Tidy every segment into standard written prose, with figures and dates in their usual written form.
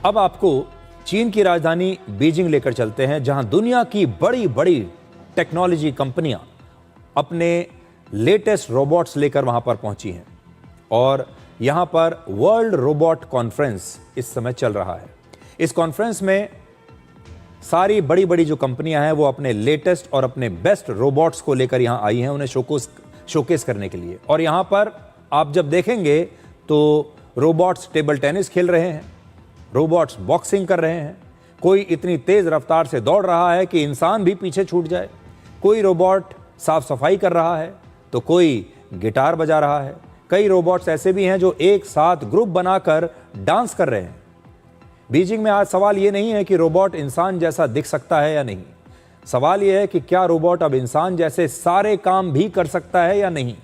अब आपको चीन की राजधानी बीजिंग लेकर चलते हैं, जहां दुनिया की बड़ी बड़ी टेक्नोलॉजी कंपनियां अपने लेटेस्ट रोबोट्स लेकर वहां पर पहुंची हैं और यहां पर वर्ल्ड रोबोट कॉन्फ्रेंस इस समय चल रहा है। इस कॉन्फ्रेंस में सारी बड़ी बड़ी जो कंपनियां हैं वो अपने लेटेस्ट और अपने बेस्ट रोबोट्स को लेकर यहां आई हैं, उन्हें शोकेस करने के लिए। और यहां पर आप जब देखेंगे तो रोबोट्स टेबल टेनिस खेल रहे हैं, रोबोट्स बॉक्सिंग कर रहे हैं, कोई इतनी तेज रफ्तार से दौड़ रहा है कि इंसान भी पीछे छूट जाए, कोई रोबोट साफ सफाई कर रहा है तो कोई गिटार बजा रहा है, कई रोबोट्स ऐसे भी हैं जो एक साथ ग्रुप बनाकर डांस कर रहे हैं। बीजिंग में आज सवाल यह नहीं है कि रोबोट इंसान जैसा दिख सकता है या नहीं, सवाल यह है कि क्या रोबोट अब इंसान जैसे सारे काम भी कर सकता है या नहीं।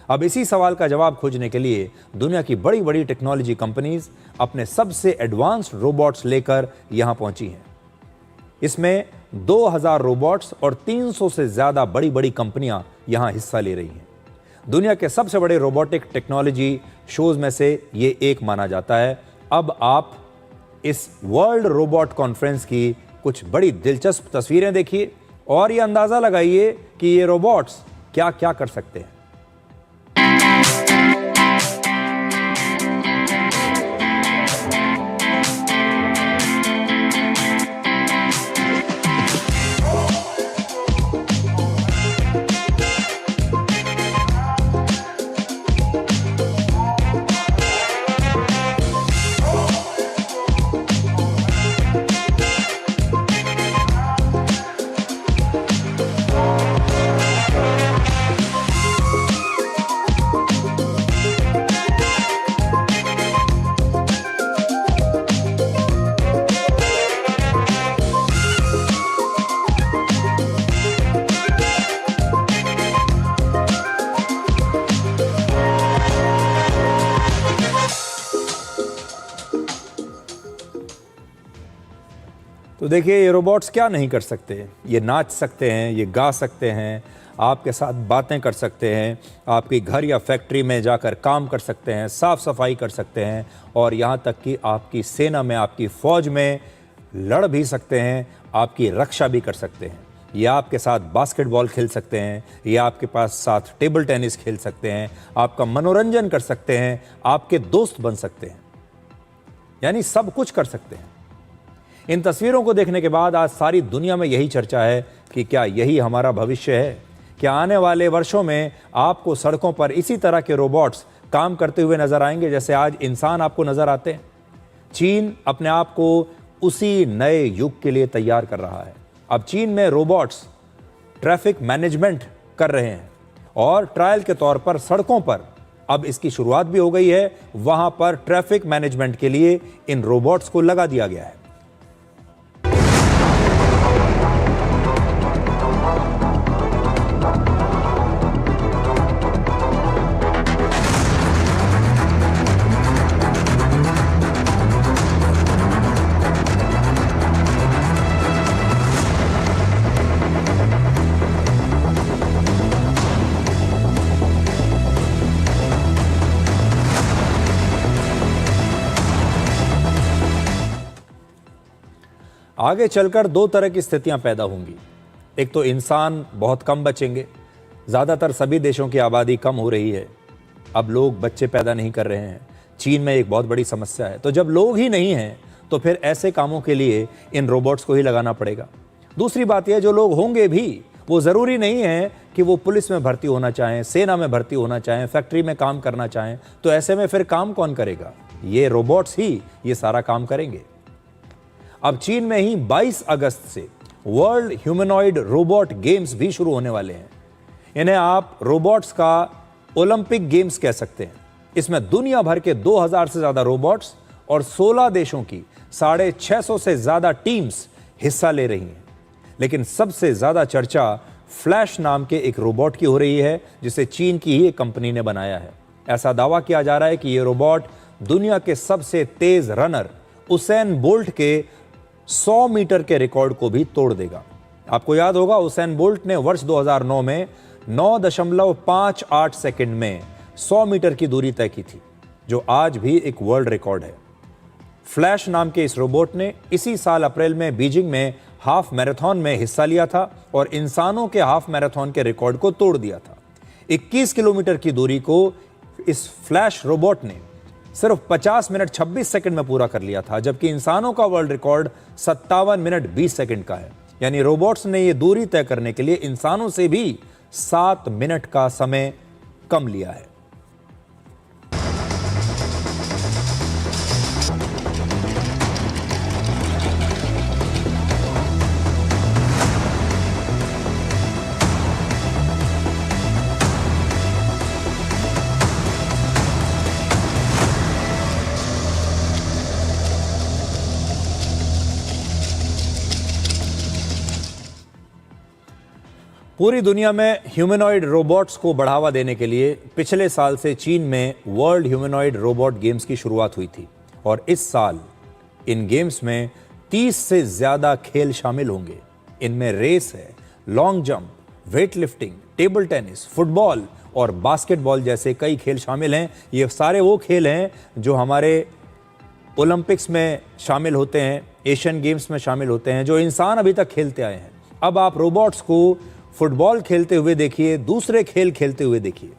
अब इसी सवाल का जवाब खोजने के लिए दुनिया की बड़ी बड़ी टेक्नोलॉजी कंपनीज अपने सबसे एडवांस्ड रोबोट्स लेकर यहां पहुंची हैं। इसमें 2000 रोबोट्स और 300 से ज्यादा बड़ी बड़ी कंपनियां यहां हिस्सा ले रही हैं। दुनिया के सबसे बड़े रोबोटिक टेक्नोलॉजी शोज में से ये एक माना जाता है। अब आप इस वर्ल्ड रोबोट कॉन्फ्रेंस की कुछ बड़ी दिलचस्प तस्वीरें देखिए और ये अंदाजा लगाइए कि ये रोबोट्स क्या क्या कर सकते हैं। तो देखिए ये रोबोट्स क्या नहीं कर सकते। ये नाच सकते हैं, ये गा सकते हैं, आपके साथ बातें कर सकते हैं, आपके घर या फैक्ट्री में जाकर काम कर सकते हैं, साफ सफाई कर सकते हैं और यहाँ तक कि आपकी सेना में, आपकी फ़ौज में लड़ भी सकते हैं, आपकी रक्षा भी कर सकते हैं। ये आपके साथ बास्केटबॉल खेल सकते हैं, ये आपके पास साथ टेबल टेनिस खेल सकते हैं, आपका मनोरंजन कर सकते हैं, आपके दोस्त बन सकते हैं, यानी सब कुछ कर सकते हैं। इन तस्वीरों को देखने के बाद आज सारी दुनिया में यही चर्चा है कि क्या यही हमारा भविष्य है। क्या आने वाले वर्षों में आपको सड़कों पर इसी तरह के रोबोट्स काम करते हुए नजर आएंगे जैसे आज इंसान आपको नजर आते हैं। चीन अपने आप को उसी नए युग के लिए तैयार कर रहा है। अब चीन में रोबोट्स ट्रैफिक मैनेजमेंट कर रहे हैं और ट्रायल के तौर पर सड़कों पर अब इसकी शुरुआत भी हो गई है। वहां पर ट्रैफिक मैनेजमेंट के लिए इन रोबोट्स को लगा दिया गया है। आगे चलकर दो तरह की स्थितियां पैदा होंगी। एक तो इंसान बहुत कम बचेंगे, ज़्यादातर सभी देशों की आबादी कम हो रही है, अब लोग बच्चे पैदा नहीं कर रहे हैं। चीन में एक बहुत बड़ी समस्या है। तो जब लोग ही नहीं हैं तो फिर ऐसे कामों के लिए इन रोबोट्स को ही लगाना पड़ेगा। दूसरी बात यह, जो लोग होंगे भी वो ज़रूरी नहीं है कि वो पुलिस में भर्ती होना चाहें, सेना में भर्ती होना चाहें, फैक्ट्री में काम करना चाहें। तो ऐसे में फिर काम कौन करेगा? ये रोबोट्स ही ये सारा काम करेंगे। अब चीन में ही 22 अगस्त से वर्ल्ड ह्यूमनॉइड रोबोट गेम्स भी शुरू होने वाले हैं। इन्हें आप रोबोट्स का ओलंपिक गेम्स कह सकते हैं। इसमें दुनिया भर के 2000 से ज्यादा रोबोट्स और 16 देशों की 650 से ज्यादा टीम्स हिस्सा ले रही हैं। लेकिन सबसे ज्यादा चर्चा फ्लैश नाम के एक रोबोट की हो रही है, जिसे चीन की ही एक कंपनी ने बनाया है। ऐसा दावा किया जा रहा है कि यह रोबोट दुनिया के सबसे तेज रनर उसैन बोल्ट के 100 मीटर के रिकॉर्ड को भी तोड़ देगा। आपको याद होगा उसैन बोल्ट ने वर्ष 2009 में 9.58 सेकंड में 100 मीटर की दूरी तय की थी, जो आज भी एक वर्ल्ड रिकॉर्ड है। फ्लैश नाम के इस रोबोट ने इसी साल अप्रैल में बीजिंग में हाफ मैराथन में हिस्सा लिया था और इंसानों के हाफ मैराथन के रिकॉर्ड को तोड़ दिया था। 21 किलोमीटर की दूरी को इस फ्लैश रोबोट ने सिर्फ 50 मिनट 26 सेकंड में पूरा कर लिया था, जबकि इंसानों का वर्ल्ड रिकॉर्ड 57 मिनट 20 सेकंड का है। यानी रोबोट्स ने यह दूरी तय करने के लिए इंसानों से भी 7 मिनट का समय कम लिया है। पूरी दुनिया में ह्यूमनॉइड रोबोट्स को बढ़ावा देने के लिए पिछले साल से चीन में वर्ल्ड ह्यूमनॉइड रोबोट गेम्स की शुरुआत हुई थी और इस साल इन गेम्स में 30 से ज्यादा खेल शामिल होंगे। इनमें रेस है, long jump, weight lifting, table tennis, football और बास्केटबॉल जैसे कई खेल शामिल हैं। ये सारे वो खेल हैं जो हमारे ओलंपिक्स में शामिल होते हैं, एशियन गेम्स में शामिल होते हैं, जो इंसान अभी तक खेलते आए हैं। अब आप रोबोट्स को फुटबॉल खेलते हुए देखिए, दूसरे खेल खेलते हुए देखिए।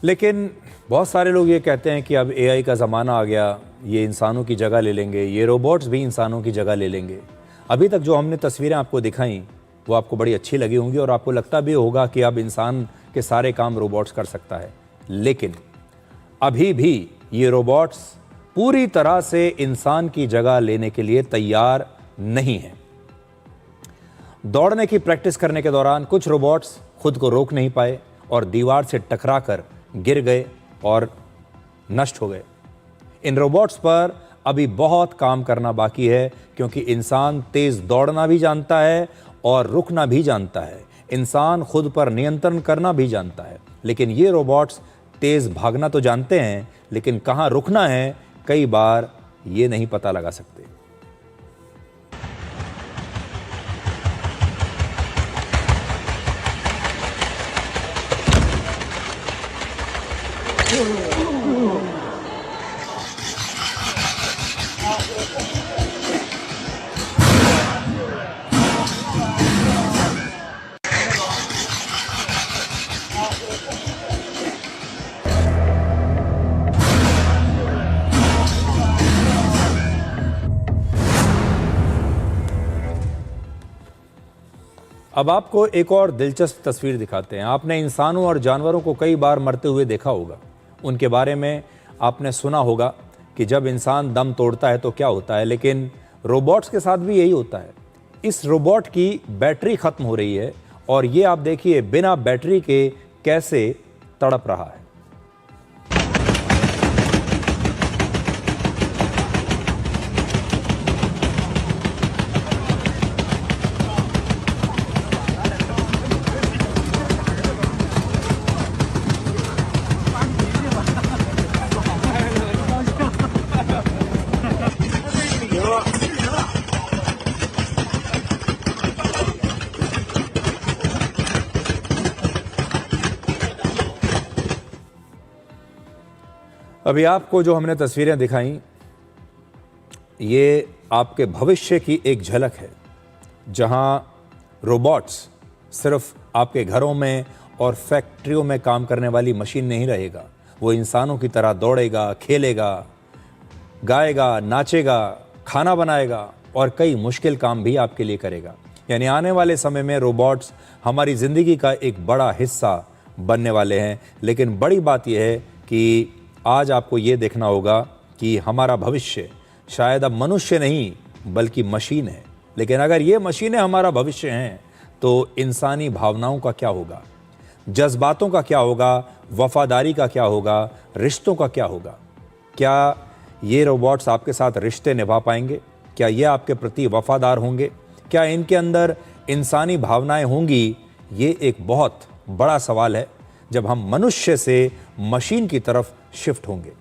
लेकिन बहुत सारे लोग ये कहते हैं कि अब एआई का ज़माना आ गया, ये इंसानों की जगह ले लेंगे, ये रोबोट्स भी इंसानों की जगह ले लेंगे। अभी तक जो हमने तस्वीरें आपको दिखाई वो आपको बड़ी अच्छी लगी होंगी और आपको लगता भी होगा कि अब इंसान के सारे काम रोबोट्स कर सकता है। लेकिन अभी भी ये रोबोट्स पूरी तरह से इंसान की जगह लेने के लिए तैयार नहीं हैं। दौड़ने की प्रैक्टिस करने के दौरान कुछ रोबोट्स खुद को रोक नहीं पाए और दीवार से टकराकर गिर गए और नष्ट हो गए। इन रोबोट्स पर अभी बहुत काम करना बाकी है, क्योंकि इंसान तेज दौड़ना भी जानता है और रुकना भी जानता है। इंसान खुद पर नियंत्रण करना भी जानता है, लेकिन ये रोबोट्स तेज भागना तो जानते हैं, लेकिन कहाँ रुकना है कई बार ये नहीं पता लगा सकते। अब आपको एक और दिलचस्प तस्वीर दिखाते हैं। आपने इंसानों और जानवरों को कई बार मरते हुए देखा होगा। उनके बारे में आपने सुना होगा कि जब इंसान दम तोड़ता है तो क्या होता है, लेकिन रोबोट्स के साथ भी यही होता है। इस रोबोट की बैटरी खत्म हो रही है और ये आप देखिए बिना बैटरी के कैसे तड़प रहा है। अभी आपको जो हमने तस्वीरें दिखाई ये आपके भविष्य की एक झलक है, जहां रोबोट्स सिर्फ आपके घरों में और फैक्ट्रियों में काम करने वाली मशीन नहीं रहेगा। वो इंसानों की तरह दौड़ेगा, खेलेगा, गाएगा, नाचेगा, खाना बनाएगा और कई मुश्किल काम भी आपके लिए करेगा। यानी आने वाले समय में रोबोट्स हमारी ज़िंदगी का एक बड़ा हिस्सा बनने वाले हैं। लेकिन बड़ी बात यह है कि आज आपको ये देखना होगा कि हमारा भविष्य शायद अब मनुष्य नहीं बल्कि मशीन है। लेकिन अगर ये मशीनें हमारा भविष्य हैं तो इंसानी भावनाओं का क्या होगा, जज्बातों का क्या होगा, वफादारी का क्या होगा, रिश्तों का क्या होगा? क्या ये रोबोट्स आपके साथ रिश्ते निभा पाएंगे? क्या ये आपके प्रति वफादार होंगे? क्या इनके अंदर इंसानी भावनाएं होंगी? ये एक बहुत बड़ा सवाल है जब हम मनुष्य से मशीन की तरफ शिफ्ट होंगे।